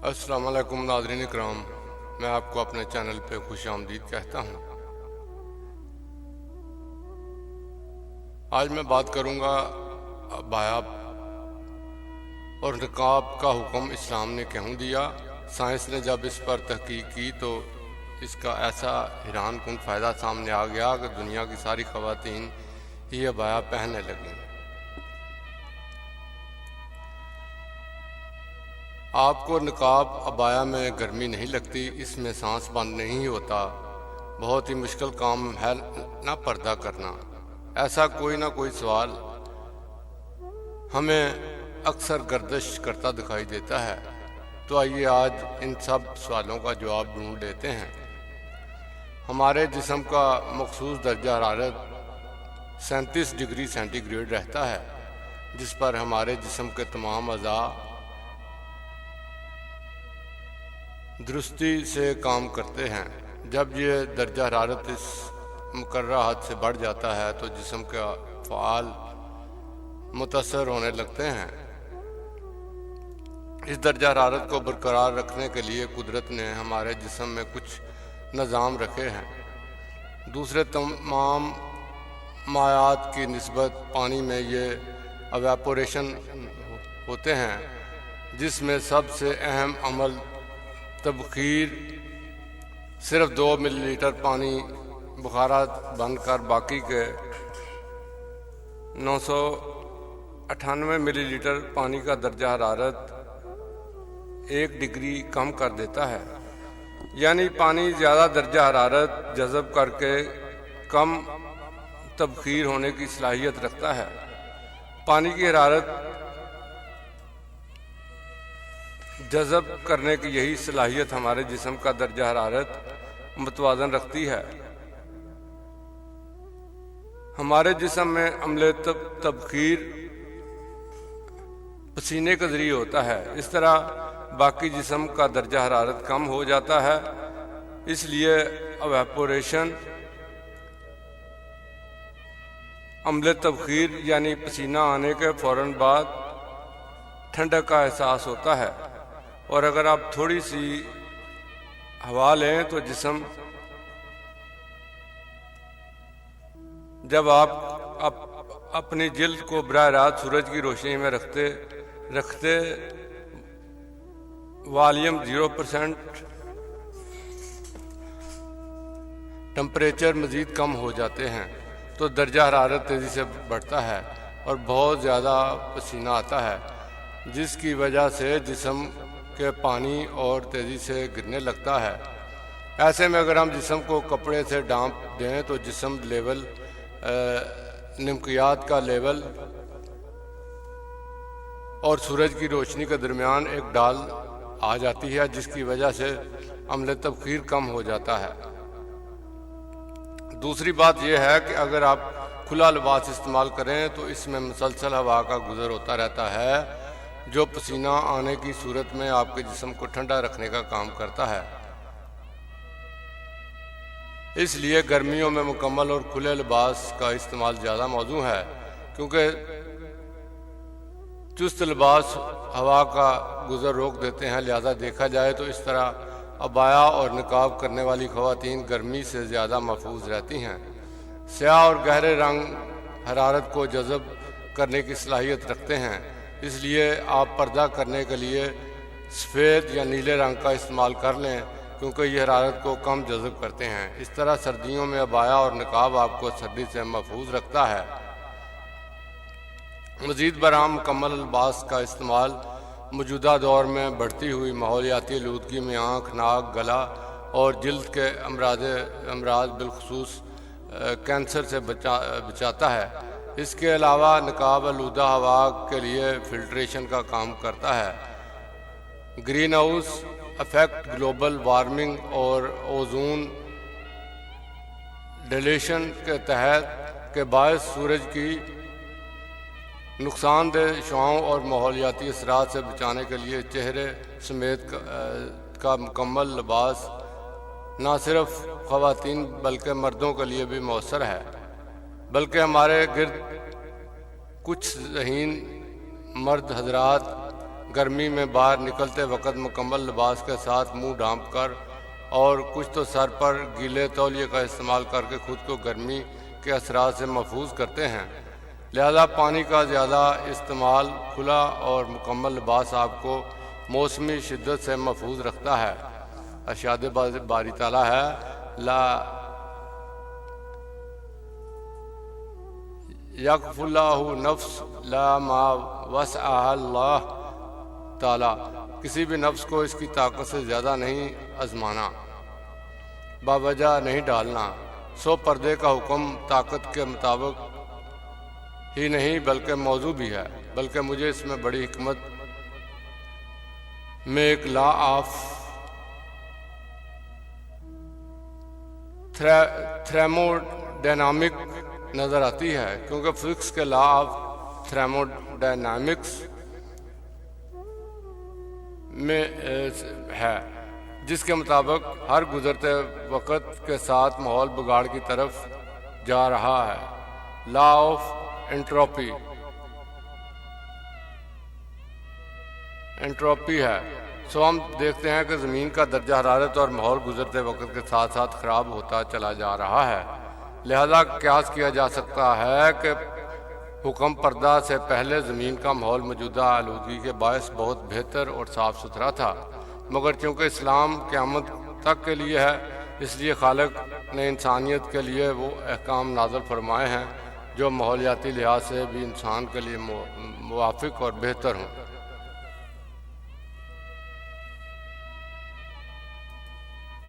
अस्सलाम वालेकुम नाज़रीन इकराम, मैं आपको अपने चैनल पे खुशामदीद कहता हूँ। आज मैं बात करूँगा अबाया और निकाब का हुक्म इस्लाम ने क्यों दिया। साइंस ने जब इस पर तहकीक की तो इसका ऐसा हैरान कुन फ़ायदा सामने आ गया कि दुनिया की सारी ख़वातीन ही अबाया पहनने लगीं। आपको निकाब अबाया में गर्मी नहीं लगती, इसमें सांस बंद नहीं होता। बहुत ही मुश्किल काम है ना पर्दा करना। ऐसा कोई ना कोई सवाल हमें अक्सर गर्दिश करता दिखाई देता है, तो आइए आज इन सब सवालों का जवाब ढूंढ लेते हैं। हमारे जिस्म का मखसूस दर्जा हरारत 37 डिग्री सेंटीग्रेड रहता है, जिस पर हमारे जिस्म के तमाम अज़ा दुरुस्ती से काम करते हैं। जब ये दर्जा हरारत इस मुकर्रर हद से बढ़ जाता है तो जिस्म का फ़ाल मुतासर होने लगते हैं। इस दर्जा हरारत को बरकरार रखने के लिए कुदरत ने हमारे जिस्म में कुछ निज़ाम रखे हैं। दूसरे तमाम मायात की निस्बत पानी में ये एवेपोरेशन होते हैं, जिसमें सबसे अहम अमल तबखीर। सिर्फ 2 मिलीलीटर पानी बुखारात बनकर बाकी के 998 मिलीलीटर पानी का दर्जा हरारत 1 डिग्री कम कर देता है। यानी पानी ज़्यादा दर्जा हरारत जज़ब करके कम तबखीर होने की सलाहियत रखता है। पानी की हरारत जज़ब करने की यही सलाहियत हमारे जिस्म का दर्जा हरारत मुतवाज़न रखती है। हमारे जिस्म में अमले तबखीर पसीने के ज़रिए होता है। इस तरह बाकी जिस्म का दर्जा हरारत कम हो जाता है। इसलिए एवेपोरेशन अमले तबखीर यानी पसीना आने के फ़ौरन बाद ठंडक का एहसास होता है, और अगर आप थोड़ी सी हवा लें तो जिस्म जब आप अपनी जिल्द को बराह रास्त सूरज की रोशनी में रखते वॉल्यूम 0% टेम्परेचर मज़ीद कम हो जाते हैं तो दर्जा हरारत तेज़ी से बढ़ता है और बहुत ज़्यादा पसीना आता है, जिसकी वजह से जिस्म के पानी और तेज़ी से गिरने लगता है। ऐसे में अगर हम जिस्म को कपड़े से ढांप दें तो जिस्म लेवल निमकियात का लेवल और सूरज की रोशनी के दरमियान एक डाल आ जाती है, जिसकी वजह से अमले तबखीर कम हो जाता है। दूसरी बात यह है कि अगर आप खुला लिबास इस्तेमाल करें तो इसमें मुसलसल हवा का गुजर होता रहता है, जो पसीना आने की सूरत में आपके जिस्म को ठंडा रखने का काम करता है। इसलिए गर्मियों में मुकम्मल और खुले लिबास का इस्तेमाल ज़्यादा मौजू है, क्योंकि चुस्त लिबास हवा का गुजर रोक देते हैं। लिहाजा देखा जाए तो इस तरह अबाया और निकाब करने वाली ख़वातीन गर्मी से ज़्यादा महफूज रहती हैं। स्याह और गहरे रंग हरारत को जज़ब करने की सलाहियत रखते हैं, इसलिए आप पर्दा करने के लिए सफ़ेद या नीले रंग का इस्तेमाल कर लें, क्योंकि ये हरारत को कम जज़ब करते हैं। इस तरह सर्दियों में अबाया और निकाब आपको सर्दी से महफूज रखता है। मज़ीद बराम मुकम्मल लिबास का इस्तेमाल मौजूदा दौर में बढ़ती हुई माहौलियाती आलूदगी में आँख, नाक, गला और जिल्द के अमराज बिलखसूस कैंसर से बचाता है। इसके अलावा निकाब आलूदा हवा के लिए फिल्ट्रेशन का काम करता है। Green house effect, global warming और ओजोन डिलेशन के तहत के बायस सूरज की नुकसानदेह शुआओं और माहौलियाती असरात से बचाने के लिए चेहरे समेत का मुकम्मल लिबास न सिर्फ ख़वातीन बल्कि मर्दों के लिए भी मौसर है, बल्कि हमारे गिर्द कुछ ज़हीन मर्द हजरात गर्मी में बाहर निकलते वक्त मुकम्मल लिबास के साथ मुंह ढांप कर और कुछ तो सर पर गीले तौलिए का इस्तेमाल करके खुद को गर्मी के असरात से महफूज करते हैं। लिहाजा पानी का ज़्यादा इस्तेमाल, खुला और मुकम्मल लिबास आपको मौसमी शिद्दत से महफूज रखता है। अरशाद बारी ताला है, ला यकफुल्लाहु नफ्स ला मा वसअल्लाह ताला, किसी भी नफ्स को इसकी ताकत से ज़्यादा नहीं आजमाना, बावजह नहीं डालना। सो पर्दे का हुक्म ताकत के मुताबिक ही नहीं बल्कि मौजू भी है, बल्कि मुझे इसमें बड़ी हिकमत में एक लॉ ऑफ थर्मोडायनामिक नज़र आती है, क्योंकि फिजिक्स के लॉ ऑफ थर्मोडायनामिक्स में है, जिसके मुताबिक हर गुजरते वक्त के साथ माहौल बिगाड़ की तरफ जा रहा है। लॉ ऑफ एंट्रोपी है। सो हम देखते हैं कि ज़मीन का दर्जा हरारत और माहौल गुजरते वक्त के साथ साथ ख़राब होता चला जा रहा है। लिहाजा क़यास किया जा सकता है कि हुक्म पर्दा से पहले ज़मीन का माहौल मौजूदा आलूदगी के बायस बहुत बेहतर और साफ़ सुथरा था, मगर चूँकि इस्लाम क़यामत तक के लिए है, इसलिए खालिक ने इंसानियत के लिए वो अहकाम नाज़िल फरमाए हैं जो माहौलियाती लिहाज से भी इंसान के लिए मुवाफ़िक और बेहतर हों।